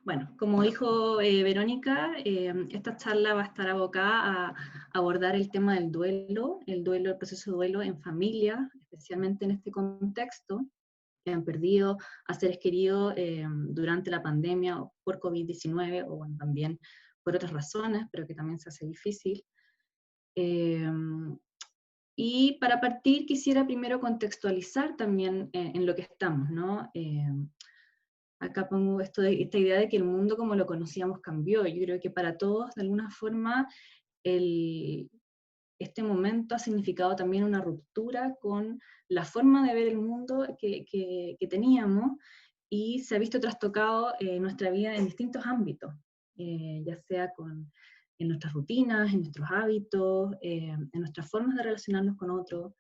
Bueno, como dijo Verónica, esta charla va a estar abocada a abordar el tema del duelo, el proceso de duelo en familia, especialmente en este contexto, que han perdido a seres queridos durante la pandemia o por COVID-19, o bueno, también por otras razones, pero que también se hace difícil. Eh, y para partir quisiera primero contextualizar también en lo que estamos, ¿no? Acá pongo esta idea de que el mundo como lo conocíamos cambió. Yo creo que para todos, de alguna forma, el, este momento ha significado también una ruptura con la forma de ver el mundo que teníamos, y se ha visto trastocado nuestra vida en distintos ámbitos, ya sea en nuestras rutinas, en nuestros hábitos, en nuestras formas de relacionarnos con otros.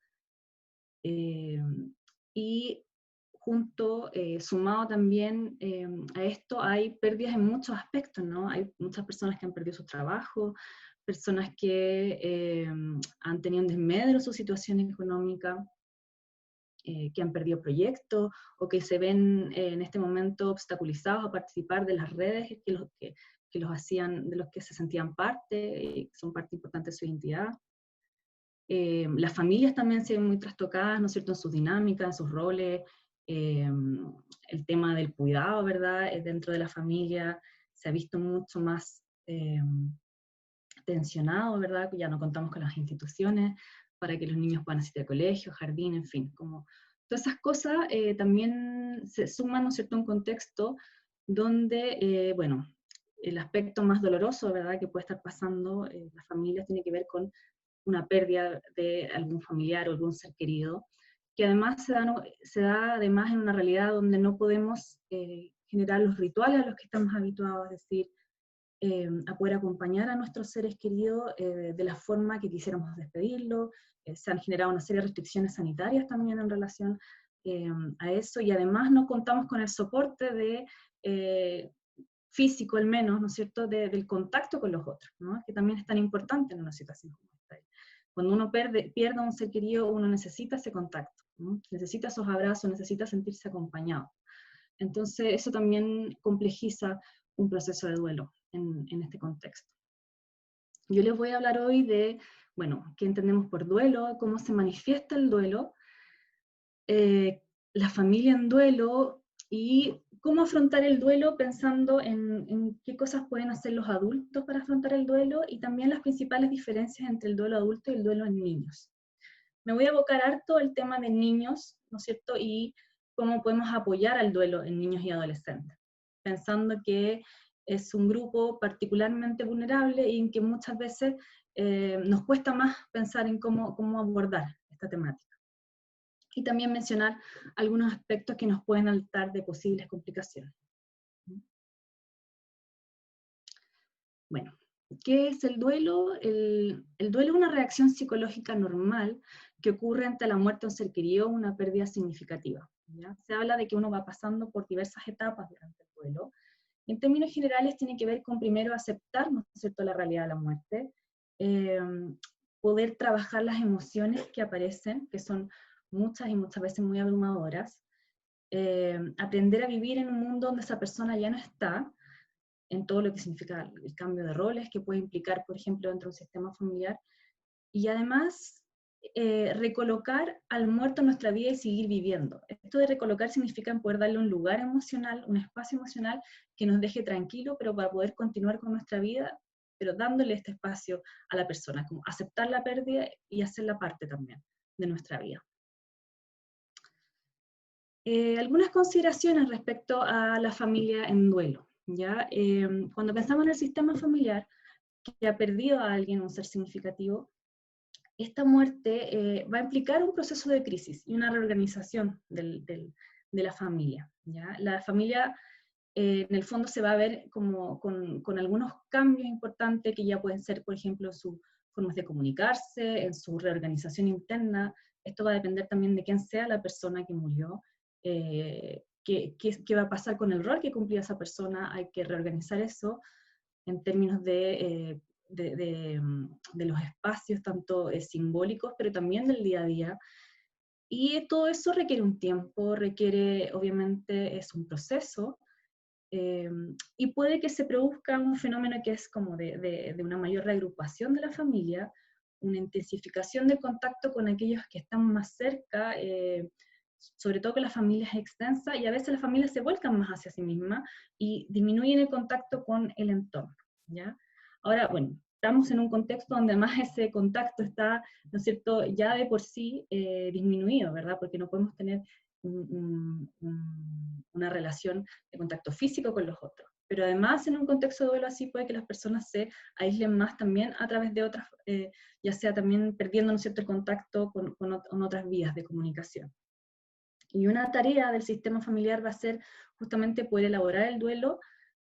Eh, y junto, sumado también a esto, hay pérdidas en muchos aspectos, ¿no? Hay muchas personas que han perdido su trabajo, personas que han tenido un desmedro en su situación económica, que han perdido proyectos, o que se ven en este momento obstaculizados a participar de las redes que los hacían, de los que se sentían parte, que son parte importante de su identidad. Las familias también se ven muy trastocadas, ¿no es cierto?, en sus dinámicas, en sus roles, el tema del cuidado, ¿verdad?, dentro de la familia se ha visto mucho más tensionado, ¿verdad?, ya no contamos con las instituciones para que los niños puedan asistir al colegio, jardín, en fin, como todas esas cosas también se suman, ¿no es cierto?, a un contexto donde, bueno, el aspecto más doloroso, ¿verdad?, que puede estar pasando las familias tiene que ver con una pérdida de algún familiar o algún ser querido, que además se da además en una realidad donde no podemos generar los rituales a los que estamos habituados, es decir, a poder acompañar a nuestros seres queridos de la forma que quisiéramos despedirlo. Se han generado una serie de restricciones sanitarias también en relación a eso, y además no contamos con el soporte de físico al menos, ¿no es cierto?, del contacto con los otros, ¿no?, que también es tan importante en una situación como esta. Cuando uno pierde a un ser querido, uno necesita ese contacto, ¿no?, necesita esos abrazos, necesita sentirse acompañado. Entonces eso también complejiza un proceso de duelo en este contexto. Yo les voy a hablar hoy de, bueno, qué entendemos por duelo, cómo se manifiesta el duelo, la familia en duelo, y cómo afrontar el duelo pensando en qué cosas pueden hacer los adultos para afrontar el duelo, y también las principales diferencias entre el duelo adulto y el duelo en niños. Me voy a abocar harto al tema de niños, ¿no es cierto?, y cómo podemos apoyar al duelo en niños y adolescentes, pensando que es un grupo particularmente vulnerable y en que muchas veces nos cuesta más pensar en cómo abordar esta temática. Y también mencionar algunos aspectos que nos pueden alertar de posibles complicaciones. Bueno, ¿qué es el duelo? El duelo es una reacción psicológica normal que ocurre ante la muerte de un ser querido o una pérdida significativa, ¿ya? Se habla de que uno va pasando por diversas etapas durante el duelo. En términos generales tiene que ver con primero aceptar, ¿no es cierto?, la realidad de la muerte, eh, poder trabajar las emociones que aparecen, que son muchas y muchas veces muy abrumadoras, aprender a vivir en un mundo donde esa persona ya no está, en todo lo que significa el cambio de roles que puede implicar, por ejemplo, dentro de un sistema familiar, y además recolocar al muerto en nuestra vida y seguir viviendo. Esto de recolocar significa poder darle un lugar emocional, un espacio emocional que nos deje tranquilo, pero para poder continuar con nuestra vida, pero dándole este espacio a la persona, como aceptar la pérdida y hacerla parte también de nuestra vida. Algunas consideraciones respecto a la familia en duelo, ¿ya? Cuando pensamos en el sistema familiar que ha perdido a alguien, un ser significativo, esta muerte va a implicar un proceso de crisis y una reorganización de la familia, ¿ya? La familia en el fondo se va a ver como con algunos cambios importantes que ya pueden ser, por ejemplo, sus formas de comunicarse, en su reorganización interna. Esto va a depender también de quién sea la persona que murió, qué va a pasar con el rol que cumplía esa persona. Hay que reorganizar eso en términos de los espacios, tanto simbólicos, pero también del día a día. Y todo eso requiere un tiempo, requiere, obviamente, es un proceso, Y puede que se produzca un fenómeno que es como de una mayor reagrupación de la familia, una intensificación del contacto con aquellos que están más cerca, sobre todo que la familia es extensa, y a veces las familias se vuelcan más hacia sí mismas y disminuyen el contacto con el entorno, ¿ya? Ahora, bueno, estamos en un contexto donde además ese contacto está, ¿no es cierto?, ya de por sí disminuido, ¿verdad? Porque no podemos tener una relación de contacto físico con los otros. Pero además en un contexto de duelo así puede que las personas se aíslen más también a través de otras, ya sea también perdiendo, ¿no es cierto?, el contacto con otras vías de comunicación. Y una tarea del sistema familiar va a ser justamente poder elaborar el duelo,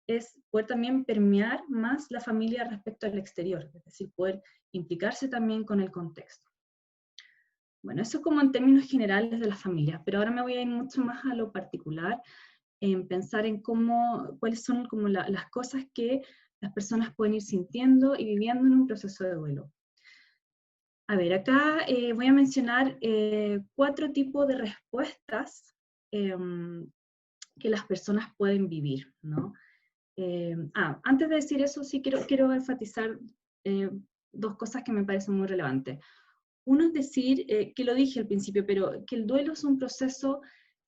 es poder también permear más la familia respecto al exterior, es decir, poder implicarse también con el contexto. Bueno, eso es como en términos generales de las familias, pero ahora me voy a ir mucho más a lo particular, en pensar en cuáles son como las cosas que las personas pueden ir sintiendo y viviendo en un proceso de duelo. A ver, acá voy a mencionar 4 tipos de respuestas que las personas pueden vivir, ¿no? Antes de decir eso, sí quiero enfatizar 2 cosas que me parecen muy relevantes. Uno es decir, que lo dije al principio, pero que el duelo es un proceso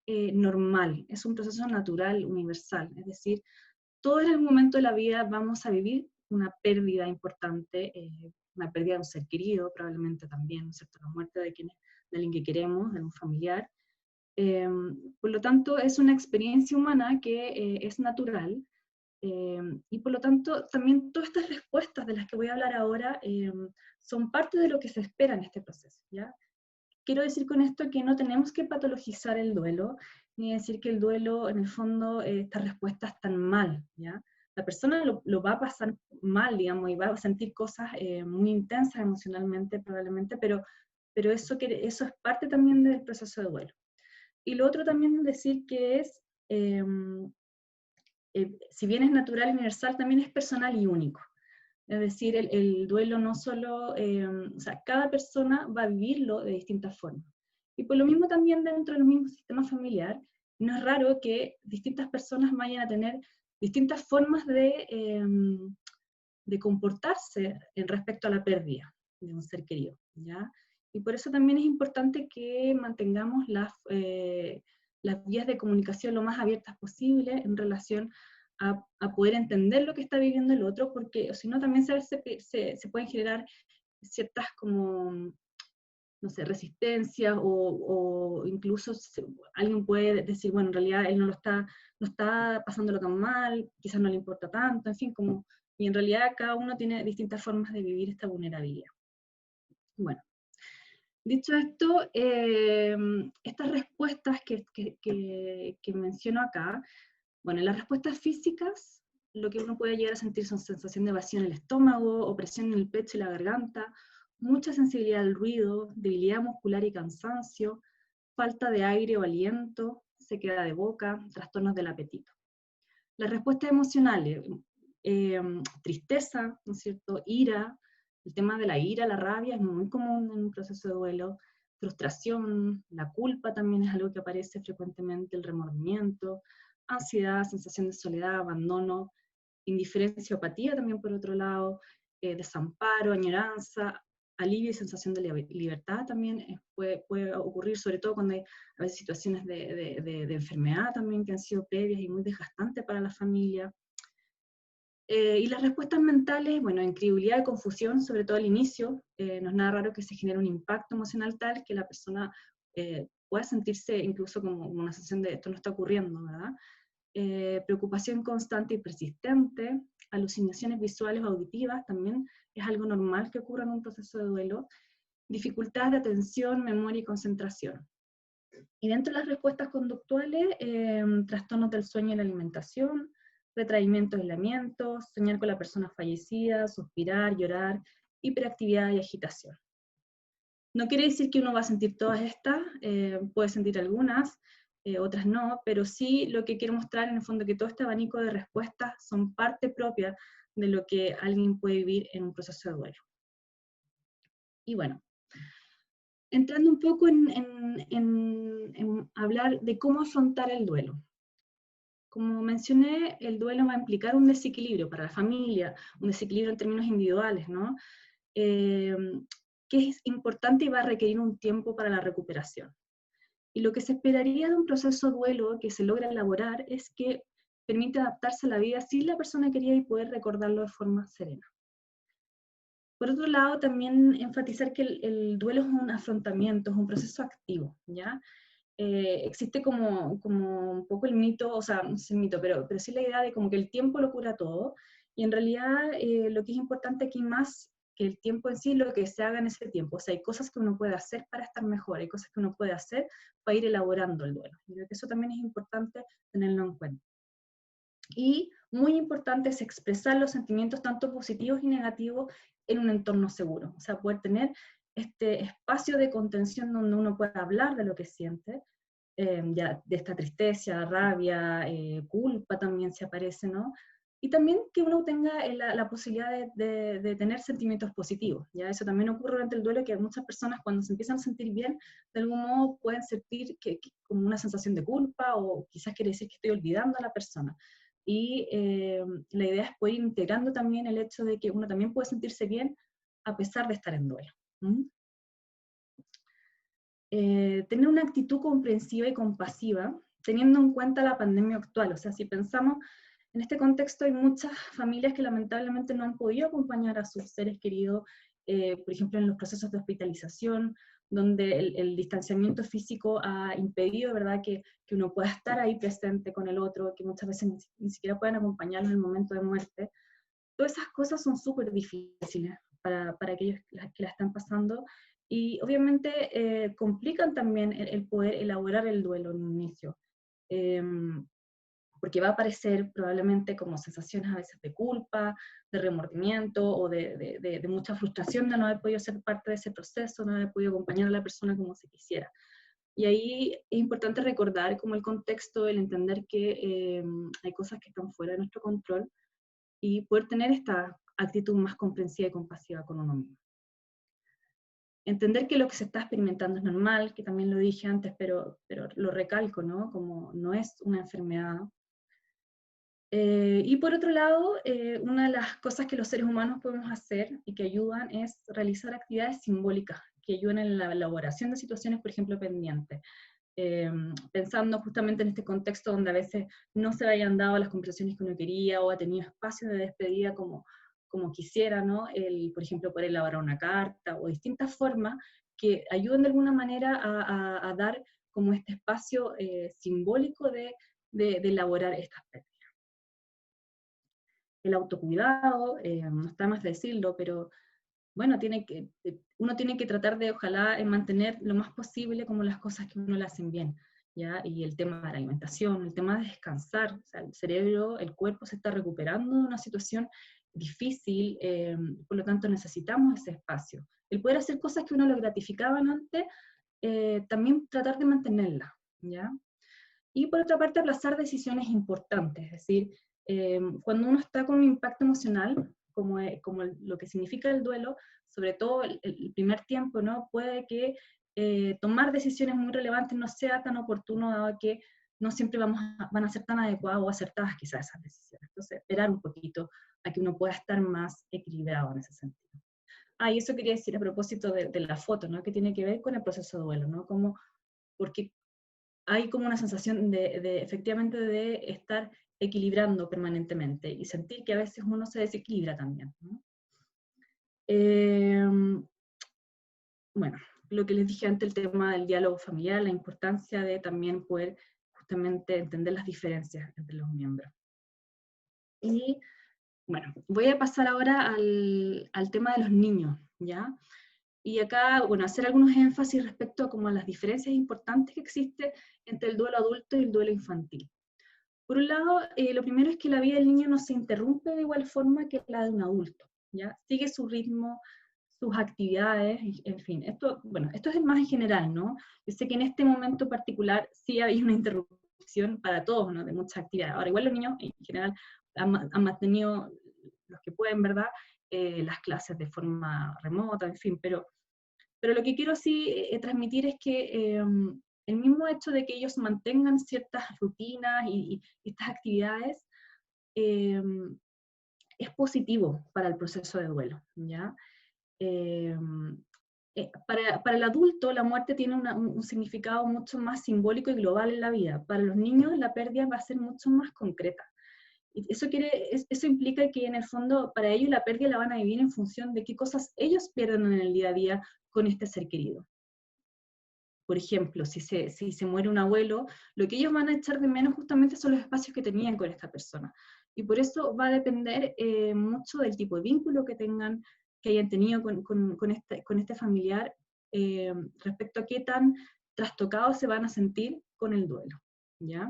normal, es un proceso natural, universal, es decir, todos en algún momento de la vida vamos a vivir una pérdida importante, una pérdida de un ser querido, probablemente también, ¿no es cierto?, la muerte de alguien que queremos, de un familiar. Por lo tanto, es una experiencia humana que es natural, y por lo tanto, también todas estas respuestas de las que voy a hablar ahora son parte de lo que se espera en este proceso, ¿ya? Quiero decir con esto que no tenemos que patologizar el duelo, ni decir que el duelo, en el fondo, estas respuestas están mal, ¿ya? La persona lo va a pasar mal, digamos, y va a sentir cosas muy intensas emocionalmente, probablemente, pero eso es parte también del proceso de duelo. Y lo otro también es decir que si bien es natural y universal, también es personal y único. Es decir, el duelo no solo, o sea, cada persona va a vivirlo de distintas formas. Y por lo mismo también dentro del mismo sistema familiar, no es raro que distintas personas vayan a tener distintas formas de comportarse en respecto a la pérdida de un ser querido, ¿ya? Y por eso también es importante que mantengamos las vías de comunicación lo más abiertas posible en relación a poder entender lo que está viviendo el otro, porque si no también se pueden generar ciertas como, no sé, resistencias o incluso alguien puede decir, bueno, en realidad él no está pasándolo tan mal, quizás no le importa tanto, en fin, y en realidad cada uno tiene distintas formas de vivir esta vulnerabilidad. Bueno, dicho esto, estas respuestas que menciono acá, bueno, las respuestas físicas, lo que uno puede llegar a sentir son sensación de vacío en el estómago, opresión en el pecho y la garganta, mucha sensibilidad al ruido, debilidad muscular y cansancio, falta de aire o aliento, sequedad de boca, trastornos del apetito. Las respuestas emocionales, tristeza, ¿no es cierto?, ira, el tema de la ira, la rabia es muy común en un proceso de duelo, frustración, la culpa también es algo que aparece frecuentemente, el remordimiento, ansiedad, sensación de soledad, abandono, indiferencia o apatía también por otro lado, desamparo, añoranza, alivio y sensación de libertad también puede ocurrir, sobre todo cuando hay a veces situaciones de enfermedad también que han sido previas y muy desgastantes para la familia. Y las respuestas mentales, bueno, incredulidad y confusión, sobre todo al inicio, no es nada raro que se genere un impacto emocional tal que la persona pueda sentirse incluso como una sensación de esto no está ocurriendo, ¿verdad? Preocupación constante y persistente, alucinaciones visuales o auditivas, también es algo normal que ocurra en un proceso de duelo, dificultad de atención, memoria y concentración. Y dentro de las respuestas conductuales, trastornos del sueño y la alimentación, retraimiento, aislamiento, soñar con la persona fallecida, suspirar, llorar, hiperactividad y agitación. No quiere decir que uno va a sentir todas estas, puede sentir algunas, otras no, pero sí lo que quiero mostrar en el fondo es que todo este abanico de respuestas son parte propia de lo que alguien puede vivir en un proceso de duelo. Y bueno, entrando un poco en hablar de cómo afrontar el duelo. como mencioné, el duelo va a implicar un desequilibrio para la familia, un desequilibrio en términos individuales, ¿no? Eh, que es importante y va a requerir un tiempo para la recuperación. Y lo que se esperaría de un proceso duelo que se logra elaborar es que permite adaptarse a la vida sin la persona querida y poder recordarlo de forma serena. Por otro lado, también enfatizar que el duelo es un afrontamiento, es un proceso activo, ¿ya? Existe como un poco el mito, o sea, no sé el mito, pero sí la idea de como que el tiempo lo cura todo, y en realidad lo que es importante aquí más que el tiempo en sí, lo que se haga en ese tiempo. O sea, hay cosas que uno puede hacer para estar mejor, hay cosas que uno puede hacer para ir elaborando el duelo. Y creo que eso también es importante tenerlo en cuenta. Y muy importante es expresar los sentimientos tanto positivos y negativos en un entorno seguro. O sea, poder tener este espacio de contención donde uno pueda hablar de lo que siente, ya de esta tristeza, rabia, culpa también se aparece, ¿no? Y también que uno tenga la posibilidad de tener sentimientos positivos, ¿ya? Eso también ocurre durante el duelo, que muchas personas cuando se empiezan a sentir bien, de algún modo pueden sentir como una sensación de culpa, o quizás quiere decir que estoy olvidando a la persona. Y la idea es poder ir integrando también el hecho de que uno también puede sentirse bien a pesar de estar en duelo. ¿Mm? Tener una actitud comprensiva y compasiva, teniendo en cuenta la pandemia actual. O sea, si pensamos en este contexto, hay muchas familias que lamentablemente no han podido acompañar a sus seres queridos, por ejemplo, en los procesos de hospitalización, donde el distanciamiento físico ha impedido, ¿verdad?, que uno pueda estar ahí presente con el otro, que muchas veces ni siquiera puedan acompañarlo en el momento de muerte. Todas esas cosas son súper difíciles para aquellos que la están pasando, y obviamente complican también el poder elaborar el duelo en un inicio, eh, porque va a aparecer probablemente como sensaciones a veces de culpa, de remordimiento, o de mucha frustración de no haber podido ser parte de ese proceso, no haber podido acompañar a la persona como se quisiera. Y ahí es importante recordar como el contexto, el entender que hay cosas que están fuera de nuestro control, y poder tener esta actitud más comprensiva y compasiva con uno mismo. Entender que lo que se está experimentando es normal, que también lo dije antes, pero lo recalco, ¿no? Como no es una enfermedad. Y por otro lado, una de las cosas que los seres humanos podemos hacer y que ayudan es realizar actividades simbólicas que ayudan en la elaboración de situaciones, por ejemplo, pendientes. Pensando justamente en este contexto donde a veces no se hayan dado las conversaciones que uno quería, o ha tenido espacios de despedida como quisiera, ¿no? Por ejemplo, poder elaborar una carta, o distintas formas que ayuden de alguna manera a dar como este espacio simbólico de elaborar estas prácticas. El autocuidado, no está más decirlo, pero bueno, uno tiene que tratar de, ojalá, mantener lo más posible como las cosas que uno le hacen bien, ¿ya? Y el tema de la alimentación, el tema de descansar, o sea, el cerebro, el cuerpo se está recuperando de una situación difícil, por lo tanto necesitamos ese espacio. El poder hacer cosas que uno lo gratificaban antes, también tratar de mantenerlas, ¿ya? Y por otra parte, aplazar decisiones importantes, es decir, cuando uno está con un impacto emocional, como lo que significa el duelo, sobre todo el primer tiempo, ¿no? Puede que tomar decisiones muy relevantes no sea tan oportuno, dado que no siempre van a ser tan adecuadas o acertadas quizás esas decisiones. Entonces, esperar un poquito a que uno pueda estar más equilibrado en ese sentido. Y eso quería decir a propósito de la foto, ¿no? Que tiene que ver con el proceso de duelo, ¿no? Porque hay como una sensación efectivamente de estar equilibrando permanentemente, y sentir que a veces uno se desequilibra también, ¿no? Eh, bueno, lo que les dije antes, el tema del diálogo familiar, la importancia de también poder justamente entender las diferencias entre los miembros. Y bueno, voy a pasar ahora al tema de los niños, ¿ya? Y acá, bueno, hacer algunos énfasis respecto a como a las diferencias importantes que existen entre el duelo adulto y el duelo infantil. Por un lado, lo primero es que la vida del niño no se interrumpe de igual forma que la de un adulto, ¿ya? Sigue su ritmo, sus actividades, en fin. Esto es más en general, ¿no? Yo sé que en este momento particular sí hay una interrupción para todos, ¿no? De muchas actividades. Ahora, igual los niños en general han mantenido, los que pueden, ¿verdad?, las clases de forma remota, en fin, pero lo que quiero sí transmitir es que el mismo hecho de que ellos mantengan ciertas rutinas y estas actividades es positivo para el proceso de duelo, ¿ya? Eh, para el adulto, la muerte tiene un significado mucho más simbólico y global en la vida. Para los niños, la pérdida va a ser mucho más concreta. Y eso implica que en el fondo, para ellos, la pérdida la van a vivir en función de qué cosas ellos pierden en el día a día con este ser querido. Por ejemplo, si se muere un abuelo, lo que ellos van a echar de menos justamente son los espacios que tenían con esta persona. Y por eso va a depender mucho del tipo de vínculo que tengan, que hayan tenido con este familiar, respecto a qué tan trastocados se van a sentir con el duelo, ¿ya?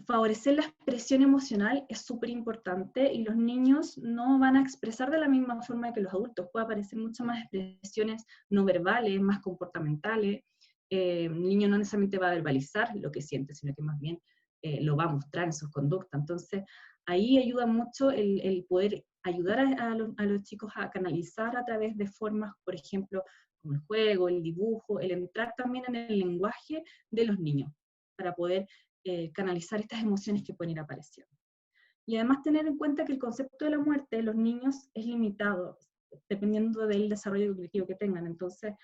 Favorecer la expresión emocional es súper importante, y los niños no van a expresar de la misma forma que los adultos. Puede aparecer muchas más expresiones no verbales, más comportamentales. El niño no necesariamente va a verbalizar lo que siente, sino que más bien lo va a mostrar en sus conductas. Entonces, ahí ayuda mucho el poder ayudar a los chicos a canalizar a través de formas, por ejemplo, como el juego, el dibujo, el entrar también en el lenguaje de los niños, para poder canalizar estas emociones que pueden ir apareciendo. Y además tener en cuenta que el concepto de la muerte de los niños es limitado, dependiendo del desarrollo cognitivo que tengan. Entonces,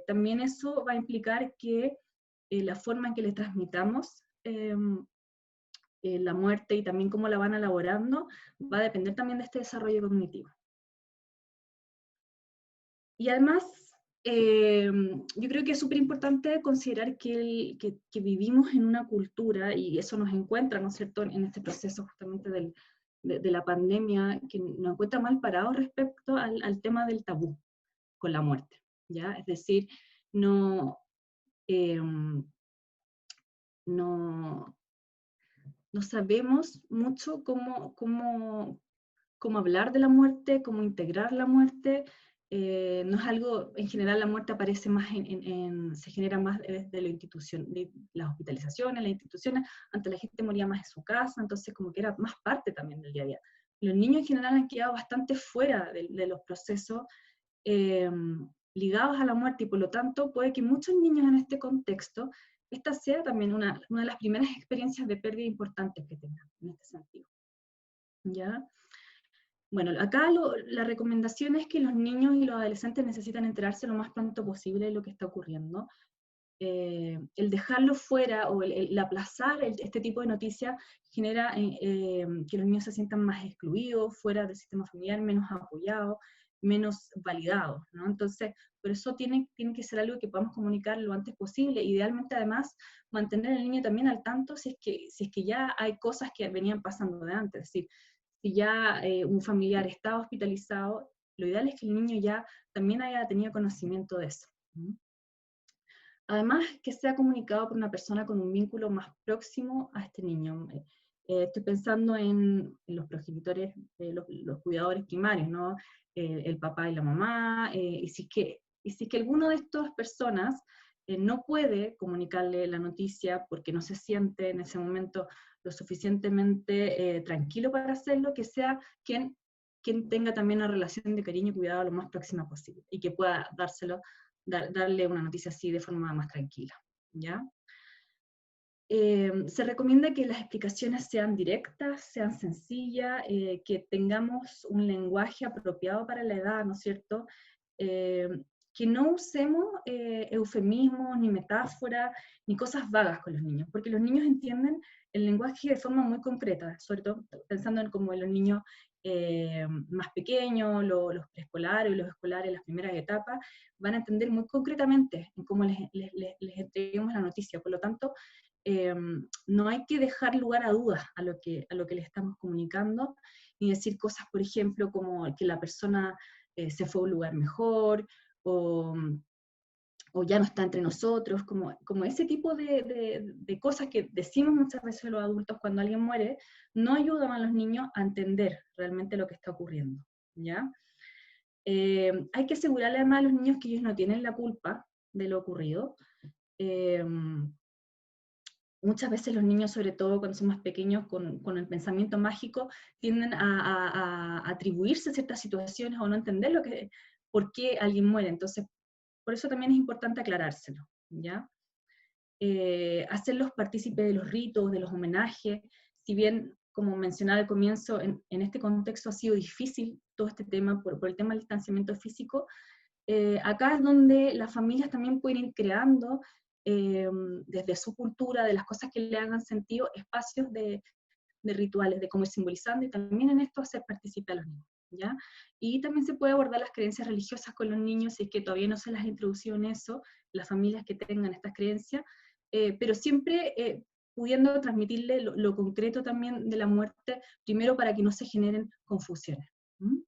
también eso va a implicar que la forma en que les transmitamos la muerte, y también cómo la van elaborando, va a depender también de este desarrollo cognitivo. Y además, yo creo que es súper importante considerar que vivimos en una cultura, y eso nos encuentra, ¿no es cierto?, en este proceso justamente de la pandemia, que nos encuentra mal parados respecto al tema del tabú con la muerte, ¿ya? Es decir, no, eh, no, no sabemos mucho cómo hablar de la muerte, cómo integrar la muerte. No es algo, en general la muerte aparece más se genera más desde la institución, de las hospitalizaciones, las instituciones. Antes la gente moría más en su casa, entonces como que era más parte también del día a día. Los niños en general han quedado bastante fuera de los procesos eh, ligados a la muerte, y por lo tanto puede que muchos niños en este contexto, esta sea también una de las primeras experiencias de pérdida importantes que tengan en este sentido, ¿ya? Bueno, acá la recomendación es que los niños y los adolescentes necesitan enterarse lo más pronto posible de lo que está ocurriendo. El dejarlo fuera o el aplazar este tipo de noticias genera que los niños se sientan más excluidos, fuera del sistema familiar, menos apoyados, menos validados, ¿no? Entonces, por eso tiene que ser algo que podamos comunicar lo antes posible. Idealmente, además, mantener al niño también al tanto si es que ya hay cosas que venían pasando de antes. Es decir, si ya un familiar está hospitalizado, lo ideal es que el niño ya también haya tenido conocimiento de eso. Además, que sea comunicado por una persona con un vínculo más próximo a este niño. Estoy pensando en los progenitores, los cuidadores primarios, ¿no? El papá y la mamá, y si es que alguno de estas personas no puede comunicarle la noticia porque no se siente en ese momento lo suficientemente tranquilo para hacerlo, que sea quien tenga también una relación de cariño y cuidado lo más próxima posible, y que pueda darle una noticia así de forma más tranquila, ¿ya? Se recomienda que las explicaciones sean directas, sean sencillas, que tengamos un lenguaje apropiado para la edad, ¿no es cierto? Que no usemos eufemismos, ni metáforas, ni cosas vagas con los niños, porque los niños entienden el lenguaje de forma muy concreta, sobre todo pensando en como en los niños más pequeños, los preescolares, los escolares, las primeras etapas, van a entender muy concretamente en cómo les entreguemos la noticia. Por lo tanto, no hay que dejar lugar a dudas a lo que le estamos comunicando, ni decir cosas, por ejemplo, como que la persona se fue a un lugar mejor, o, o ya no está entre nosotros, como ese tipo de cosas que decimos muchas veces los adultos cuando alguien muere, no ayudan a los niños a entender realmente lo que está ocurriendo, ¿ya? Hay que asegurarle además a los niños que ellos no tienen la culpa de lo ocurrido. Muchas veces los niños, sobre todo cuando son más pequeños, con el pensamiento mágico, tienden a atribuirse ciertas situaciones o no entender por qué alguien muere. Entonces, Por eso también es importante aclarárselo, ¿ya? Hacerlos partícipes de los ritos, de los homenajes, si bien, como mencionaba al comienzo, en este contexto ha sido difícil todo este tema por el tema del distanciamiento físico, acá es donde las familias también pueden ir creando, desde su cultura, de las cosas que le hagan sentido, espacios de rituales, de cómo ir simbolizando, y también en esto hacer partícipe a los niños, ¿ya? Y también se puede abordar las creencias religiosas con los niños, si es que todavía no se las ha introducido en eso, las familias que tengan estas creencias, pero siempre pudiendo transmitirle lo concreto también de la muerte, primero para que no se generen confusiones. ¿Mm?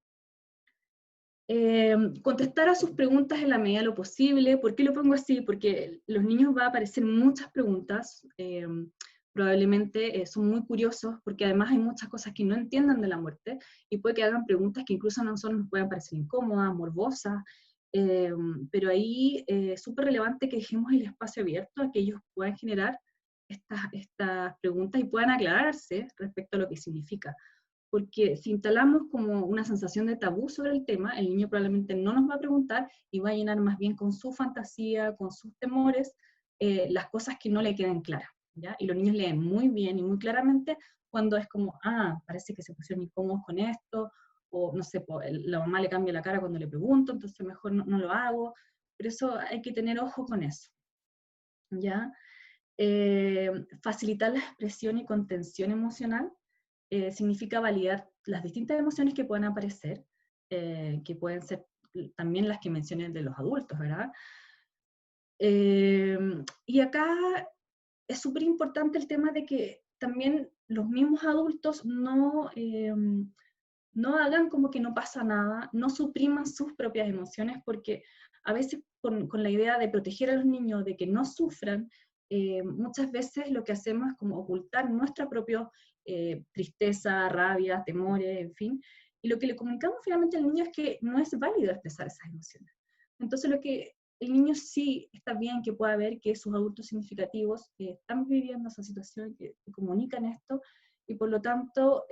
Contestar a sus preguntas en la medida de lo posible. ¿Por qué lo pongo así? Porque los niños va a aparecer muchas preguntas, probablemente son muy curiosos, porque además hay muchas cosas que no entiendan de la muerte, y puede que hagan preguntas que incluso a nosotros nos puedan parecer incómodas, morbosas, pero ahí es súper relevante que dejemos el espacio abierto a que ellos puedan generar estas preguntas y puedan aclararse respecto a lo que significa. Porque si instalamos como una sensación de tabú sobre el tema, el niño probablemente no nos va a preguntar y va a llenar más bien con su fantasía, con sus temores, las cosas que no le queden claras, ¿ya? Y los niños leen muy bien y muy claramente cuando es como, parece que se pusieron incómodos con esto, o no sé, la mamá le cambia la cara cuando le pregunto, entonces mejor no lo hago, pero eso hay que tener ojo con eso, ¿ya? Facilitar la expresión y contención emocional, significa validar las distintas emociones que puedan aparecer, que pueden ser también las que mencioné de los adultos, ¿verdad? Y acá es súper importante el tema de que también los mismos adultos no hagan como que no pasa nada, no supriman sus propias emociones, porque a veces con la idea de proteger a los niños, de que no sufran, muchas veces lo que hacemos es como ocultar nuestra propia tristeza, rabia, temores, en fin, y lo que le comunicamos finalmente al niño es que no es válido expresar esas emociones. Entonces lo que el niño sí está bien que pueda ver que sus adultos significativos están viviendo esa situación, que comunican esto, y por lo tanto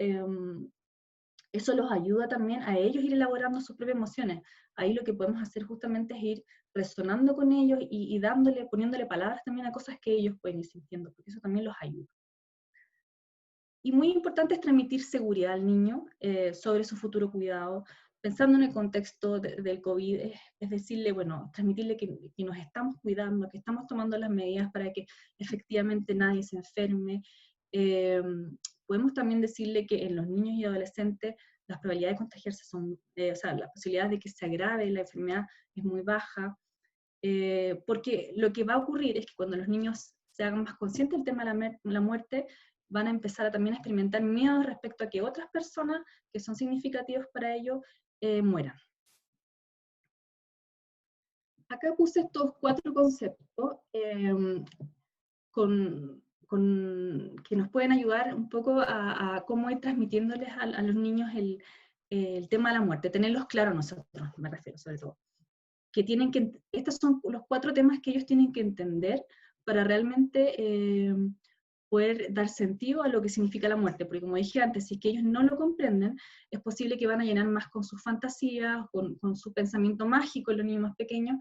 eso los ayuda también a ellos a ir elaborando sus propias emociones. Ahí lo que podemos hacer justamente es ir resonando con ellos y poniéndole palabras también a cosas que ellos pueden ir sintiendo, porque eso también los ayuda. Y muy importante es transmitir seguridad al niño sobre su futuro cuidado, pensando en el contexto del COVID, es decirle, bueno, transmitirle que nos estamos cuidando, que estamos tomando las medidas para que efectivamente nadie se enferme. Podemos también decirle que en los niños y adolescentes las probabilidades de contagiarse son, o sea, la posibilidad de que se agrave la enfermedad es muy baja, porque lo que va a ocurrir es que cuando los niños se hagan más conscientes del tema de la muerte, van a empezar a también experimentar miedo respecto a que otras personas que son significativas para ellos mueran. Acá puse estos 4 conceptos que nos pueden ayudar un poco a cómo ir transmitiéndoles a los niños el tema de la muerte, tenerlos claros nosotros, me refiero sobre todo. Estos son los 4 temas que ellos tienen que entender para realmente poder dar sentido a lo que significa la muerte, porque como dije antes, si es que ellos no lo comprenden, es posible que van a llenar más con sus fantasías, con su pensamiento mágico, los niños más pequeños,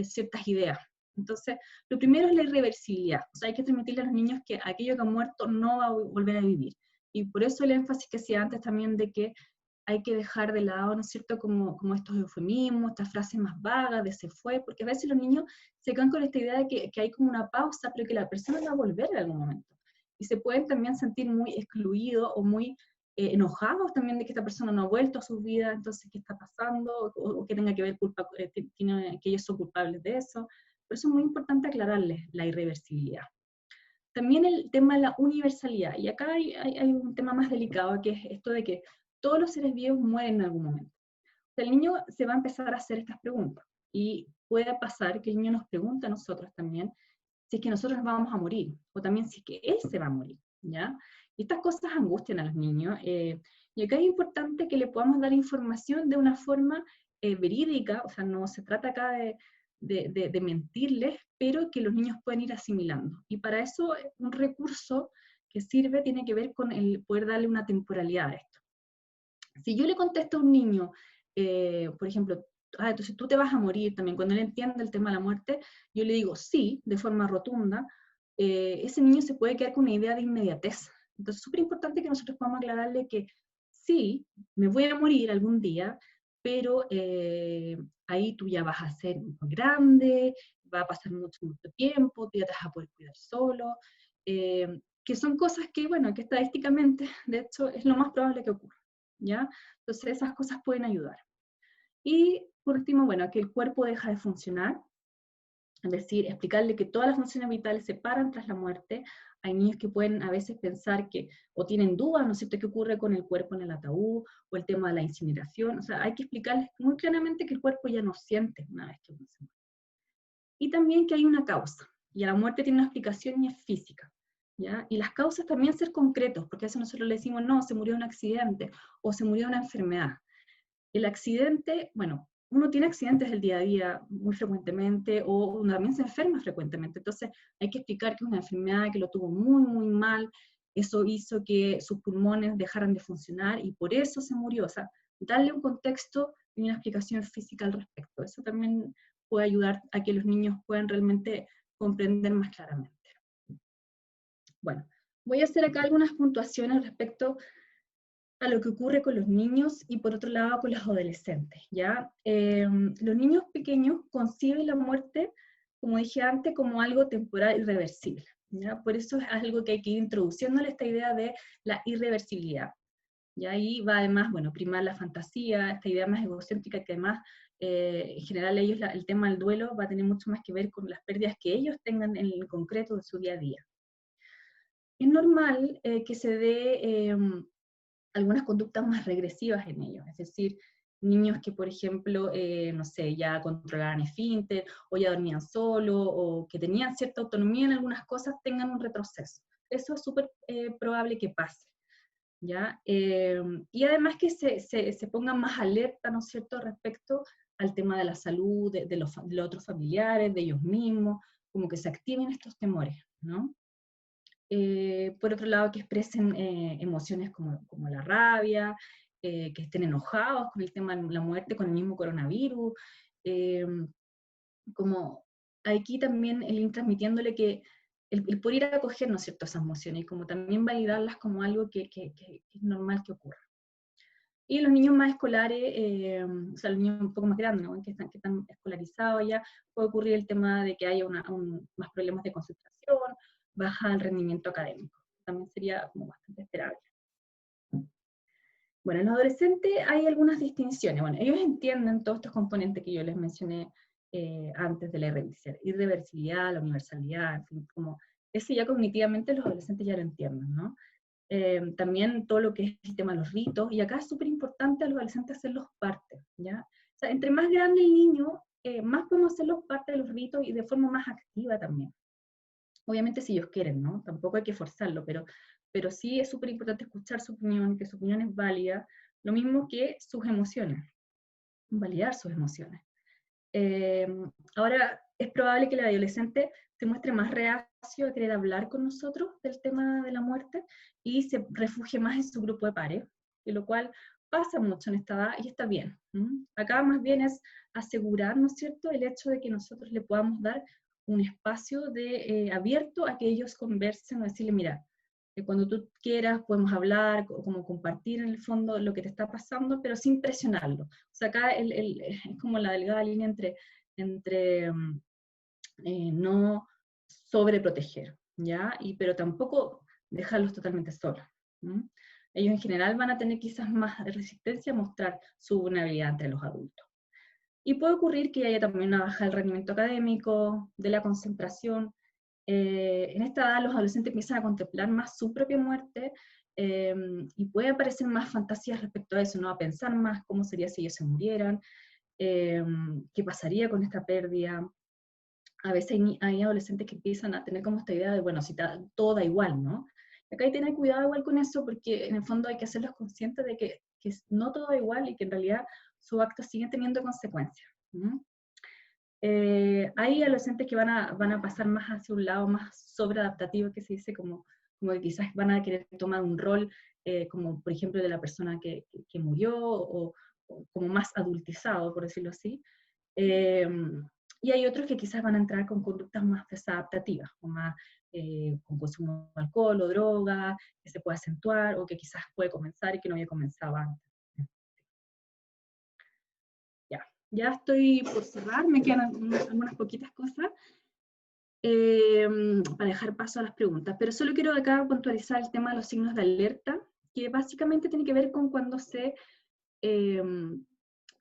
ciertas ideas. Entonces, lo primero es la irreversibilidad, o sea, hay que transmitirle a los niños que aquello que ha muerto no va a volver a vivir, y por eso el énfasis que hacía antes también de que hay que dejar de lado, ¿no es cierto?, como estos eufemismos, estas frases más vagas de se fue, porque a veces los niños se quedan con esta idea de que hay como una pausa, pero que la persona va a volver en algún momento. Y se pueden también sentir muy excluidos o muy enojados también de que esta persona no ha vuelto a su vida, entonces, ¿qué está pasando? O que tenga que ver que ellos son culpables de eso. Por eso es muy importante aclararles la irreversibilidad. También el tema de la universalidad, y acá hay un tema más delicado, que es esto de que todos los seres vivos mueren en algún momento. O sea, el niño se va a empezar a hacer estas preguntas, y puede pasar que el niño nos pregunte a nosotros también si es que nosotros nos vamos a morir, o también si es que él se va a morir, ¿ya? Y estas cosas angustian a los niños, y acá es importante que le podamos dar información de una forma verídica, o sea, no se trata acá de mentirles, pero que los niños pueden ir asimilando. Y para eso un recurso que sirve tiene que ver con el poder darle una temporalidad a esto. Si yo le contesto a un niño, por ejemplo, entonces tú te vas a morir también. Cuando él entiende el tema de la muerte, yo le digo sí, de forma rotunda, ese niño se puede quedar con una idea de inmediatez. Entonces es súper importante que nosotros podamos aclararle que sí, me voy a morir algún día, pero ahí tú ya vas a ser muy grande, va a pasar mucho, mucho tiempo, tú ya te vas a poder cuidar solo, que son cosas que, bueno, que estadísticamente, de hecho, es lo más probable que ocurra, ¿ya? Entonces esas cosas pueden ayudar. Y por último, bueno, que el cuerpo deja de funcionar, es decir, explicarle que todas las funciones vitales se paran tras la muerte. Hay niños que pueden a veces pensar que, o tienen dudas, ¿no es cierto?, qué ocurre con el cuerpo en el ataúd, o el tema de la incineración. O sea, hay que explicarles muy claramente que el cuerpo ya no siente una vez que uno se muere. Y también que hay una causa, y a la muerte tiene una explicación y es física, ¿ya? Y las causas también ser concretos, porque a veces nosotros le decimos, no, se murió de un accidente, o se murió de una enfermedad. El accidente, bueno, uno tiene accidentes el día a día muy frecuentemente o uno también se enferma frecuentemente, entonces hay que explicar que es una enfermedad que lo tuvo muy, muy mal, eso hizo que sus pulmones dejaran de funcionar y por eso se murió, o sea, darle un contexto y una explicación física al respecto, eso también puede ayudar a que los niños puedan realmente comprender más claramente. Bueno, voy a hacer acá algunas puntuaciones respecto a lo que ocurre con los niños y por otro lado con los adolescentes, ¿ya? Los niños pequeños conciben la muerte, como dije antes, como algo temporal y irreversible, ¿ya? Por eso es algo que hay que ir introduciéndole esta idea de la irreversibilidad. Y ahí va además, bueno, primar la fantasía, esta idea más egocéntrica que además, en general ellos, el tema del duelo va a tener mucho más que ver con las pérdidas que ellos tengan en el concreto de su día a día. Es normal que se dé algunas conductas más regresivas en ellos, es decir, niños que, por ejemplo, no sé, ya controlaban esfínter, o ya dormían solo, o que tenían cierta autonomía en algunas cosas, tengan un retroceso. Eso es súper probable que pase, ¿ya? Y además que se pongan más alerta, ¿no es cierto?, respecto al tema de la salud, de los otros familiares, de ellos mismos, como que se activen estos temores, ¿no? Por otro lado, que expresen emociones como la rabia, que estén enojados con el tema de la muerte, con el mismo coronavirus, eh, como aquí también el ir transmitiéndole que el poder ir a acoger, ¿no es cierto?, esas emociones, y como también validarlas como algo que es normal que ocurra. Y los niños más escolares, o sea, los niños un poco más grandes, ¿no?, que están escolarizados ya, puede ocurrir el tema de que haya más problemas de concentración, baja el rendimiento académico. También sería como bastante esperable. Bueno, en los adolescentes hay algunas distinciones. Bueno, ellos entienden todos estos componentes que yo les mencioné antes de la irreversibilidad, la universalidad, en fin, como eso ya cognitivamente los adolescentes ya lo entienden, ¿no? También todo lo que es el tema de los ritos, y acá es súper importante a los adolescentes hacerlos parte, ¿ya? O sea, entre más grande el niño, más podemos hacerlos parte de los ritos y de forma más activa también. Obviamente si ellos quieren, ¿no? Tampoco hay que forzarlo, pero sí es súper importante escuchar su opinión, que su opinión es válida, lo mismo que sus emociones, validar sus emociones. Eh, Ahora, es probable que el adolescente se muestre más reacio a querer hablar con nosotros del tema de la muerte y se refugie más en su grupo de pares, de lo cual pasa mucho en esta edad y está bien. Acá más bien es asegurar, ¿no es cierto?, el hecho de que nosotros le podamos dar un espacio abierto a que ellos conversen o decirle, mira, cuando tú quieras podemos hablar, como compartir en el fondo lo que te está pasando, pero sin presionarlo. O sea, acá es como la delgada línea entre no sobreproteger, ¿ya? Pero tampoco dejarlos totalmente solos. Ellos en general van a tener quizás más resistencia a mostrar su vulnerabilidad entre los adultos. Y puede ocurrir que haya también una baja del rendimiento académico, de la concentración. En esta edad los adolescentes empiezan a contemplar más su propia muerte y puede aparecer más fantasías respecto a eso, ¿no? A pensar más cómo sería si ellos se murieran, qué pasaría con esta pérdida. A veces hay adolescentes que empiezan a tener como esta idea de, bueno, si todo da igual, ¿no? Acá hay que tener cuidado igual con eso porque en el fondo hay que hacerlos conscientes de que no todo da igual y que en realidad sus actos siguen teniendo consecuencias. Hay adolescentes que van a pasar más hacia un lado más sobreadaptativo, que se dice como que quizás van a querer tomar un rol, como por ejemplo de la persona que murió, o como más adultizado, por decirlo así. Y hay otros que quizás van a entrar con conductas más desadaptativas, o más con consumo de alcohol o droga, que se puede acentuar, o que quizás puede comenzar y que no había comenzado antes. Ya estoy por cerrar, me quedan algunas poquitas cosas para dejar paso a las preguntas, pero solo quiero acá puntualizar el tema de los signos de alerta, que básicamente tiene que ver con cuando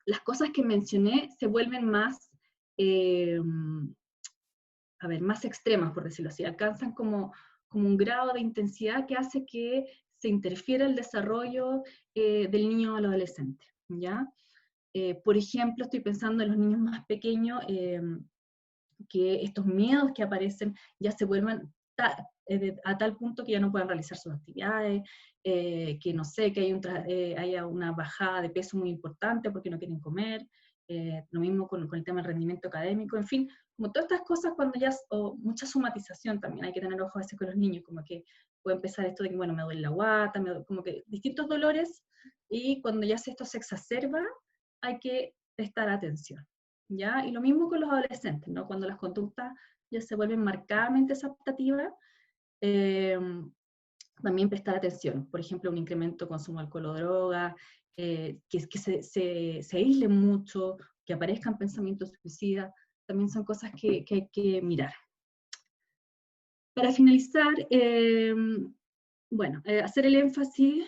las cosas que mencioné se vuelven más, más extremas, por decirlo así, alcanzan como un grado de intensidad que hace que se interfiera el desarrollo del niño o del adolescente, ¿ya? Por ejemplo, estoy pensando en los niños más pequeños, que estos miedos que aparecen ya se vuelvan a tal punto que ya no puedan realizar sus actividades, que no sé, que haya una bajada de peso muy importante porque no quieren comer, lo mismo con el tema del rendimiento académico, en fin, como todas estas cosas cuando ya, o mucha somatización también, hay que tener ojo a veces con los niños, como que puede empezar esto de que, bueno, me duele la guata, como que distintos dolores, y cuando ya esto se exacerba, hay que prestar atención. ¿Ya? Y lo mismo con los adolescentes, ¿no? Cuando las conductas ya se vuelven marcadamente adaptativas, también prestar atención. Por ejemplo, un incremento de consumo de alcohol o droga, que se aíslen mucho, que aparezcan pensamientos suicidas, también son cosas que hay que mirar. Para finalizar, hacer el énfasis,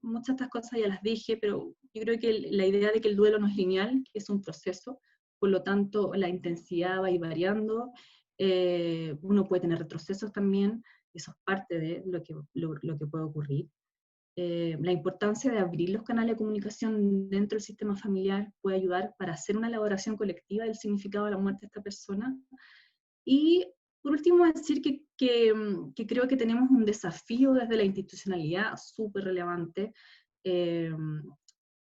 muchas de estas cosas ya las dije, pero yo creo que la idea de que el duelo no es lineal, que es un proceso, por lo tanto la intensidad va a ir variando, uno puede tener retrocesos también, eso es parte de lo que puede ocurrir. La importancia de abrir los canales de comunicación dentro del sistema familiar puede ayudar para hacer una elaboración colectiva del significado de la muerte de esta persona. Y por último, decir que creo que tenemos un desafío desde la institucionalidad súper relevante,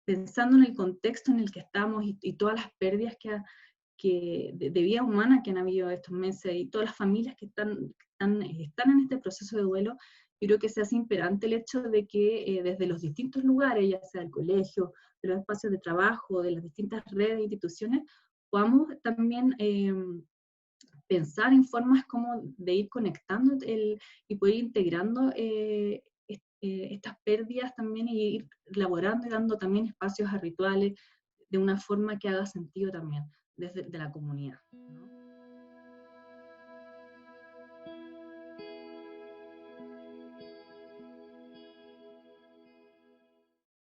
pensando en el contexto en el que estamos y todas las pérdidas de vida humana que han habido estos meses y todas las familias que están en este proceso de duelo. Yo creo que se hace imperante el hecho de que desde los distintos lugares, ya sea el colegio, de los espacios de trabajo, de las distintas redes e instituciones, podamos también pensar en formas como de ir conectando y poder ir integrando estas pérdidas también y ir elaborando y dando también espacios a rituales de una forma que haga sentido también desde la comunidad, ¿no?